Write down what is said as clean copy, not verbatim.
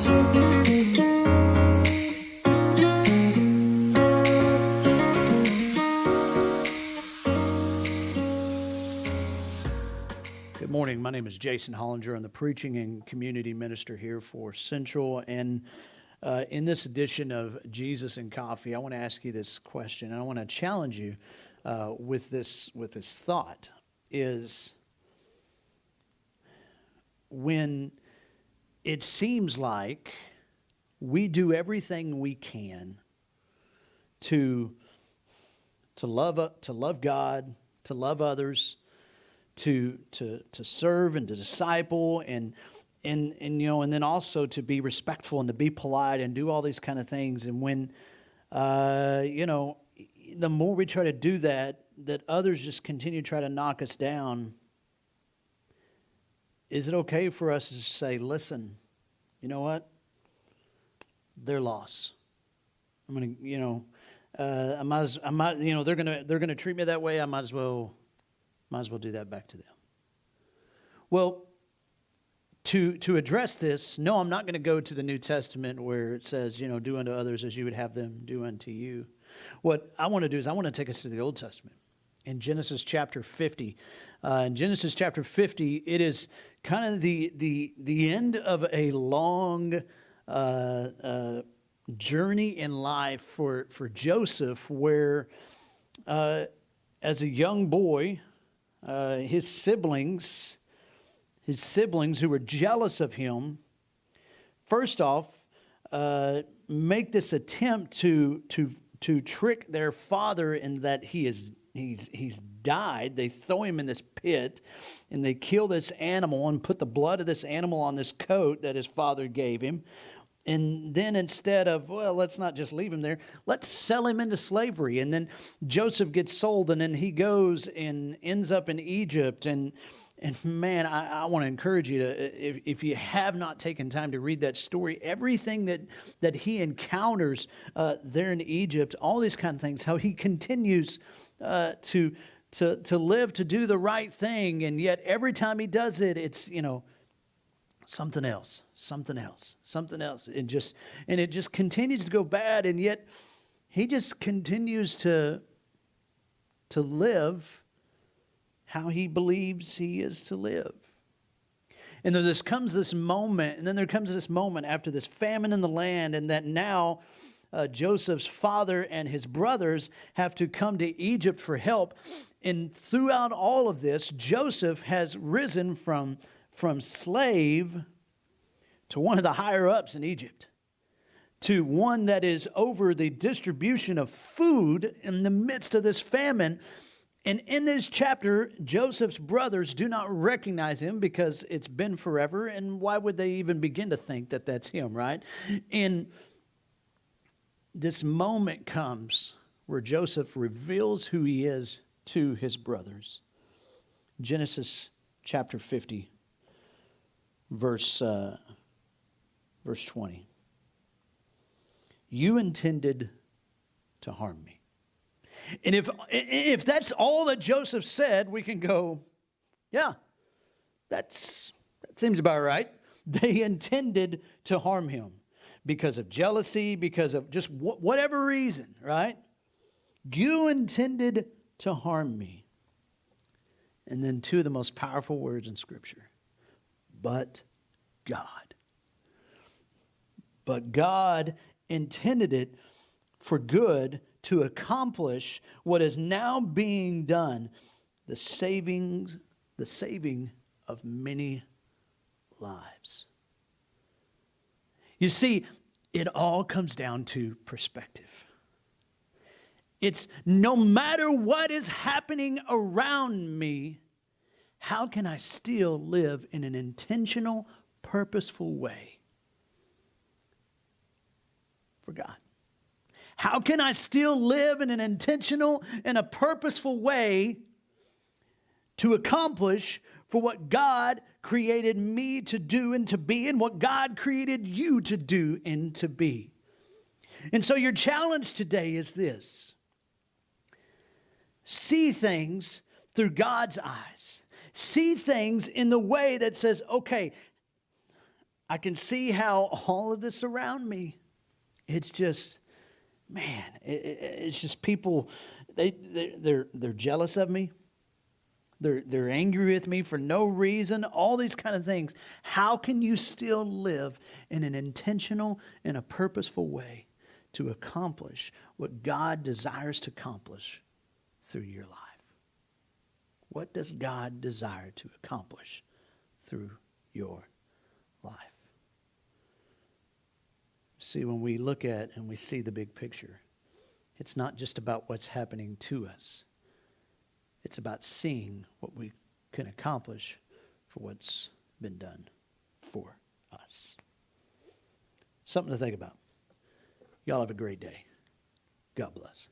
Good morning. My name is Jason Hollinger. I'm the preaching and community minister here for Central. And in this edition of Jesus and Coffee, I want to ask you this question, and I want to challenge you with this thought: is when it seems like we do everything we can to love God, to love others, to serve and to disciple and then also to be respectful and to be polite and do all these kind of things. And when the more we try to do that others just continue to try to knock us down. Is it okay for us to say, listen, you know what? They're lost. I'm gonna, they're gonna treat me that way. I might as well do that back to them. Well, to address this, no, I'm not going to go to the New Testament where it says, do unto others as you would have them do unto you. What I want to do is I want to take us to the Old Testament. In Genesis chapter 50. In Genesis chapter 50, it is kind of the end of a long journey in life for Joseph, where as a young boy, his siblings who were jealous of him, first off, make this attempt to trick their father in that he's died. They throw him in this pit, and they kill this animal and put the blood of this animal on this coat that his father gave him. And then instead of, let's not just leave him there, let's sell him into slavery. And then Joseph gets sold, and then he goes and ends up in Egypt. And man, I want to encourage you to, if you have not taken time to read that story, everything that he encounters there in Egypt, all these kind of things, how he continues to live, to do the right thing, and yet every time he does it, it's something else. It just continues to go bad, and yet he just continues to live how he believes he is to live. And then there comes this moment after this famine in the land, and that now Joseph's father and his brothers have to come to Egypt for help. And throughout all of this, Joseph has risen from slave to one of the higher ups in Egypt, to one that is over the distribution of food in the midst of this famine. And in this chapter, Joseph's brothers do not recognize him because it's been forever, and why would they even begin to think that that's him, right? And this moment comes where Joseph reveals who he is to his brothers. Genesis chapter 50, verse 20. You intended to harm me. And if that's all that Joseph said, we can go, yeah, that seems about right. They intended to harm him because of jealousy, because of just whatever reason, right? You intended to harm me. And then two of the most powerful words in Scripture. But God. But God intended it for good, to accomplish what is now being done, the saving of many lives. You see, it all comes down to perspective. It's no matter what is happening around me, how can I still live in an intentional, purposeful way for God? How can I still live in an intentional and a purposeful way to accomplish for what God created me to do and to be, and what God created you to do and to be? And so your challenge today is this: see things through God's eyes. See things in the way that says, okay, I can see how all of this around me, it's just, man, it's just people, they're jealous of me. They're angry with me for no reason, all these kind of things. How can you still live in an intentional and a purposeful way to accomplish what God desires to accomplish through your life? What does God desire to accomplish through your life? See, when we look at and we see the big picture, it's not just about what's happening to us. It's about seeing what we can accomplish for what's been done for us. Something to think about. Y'all have a great day. God bless.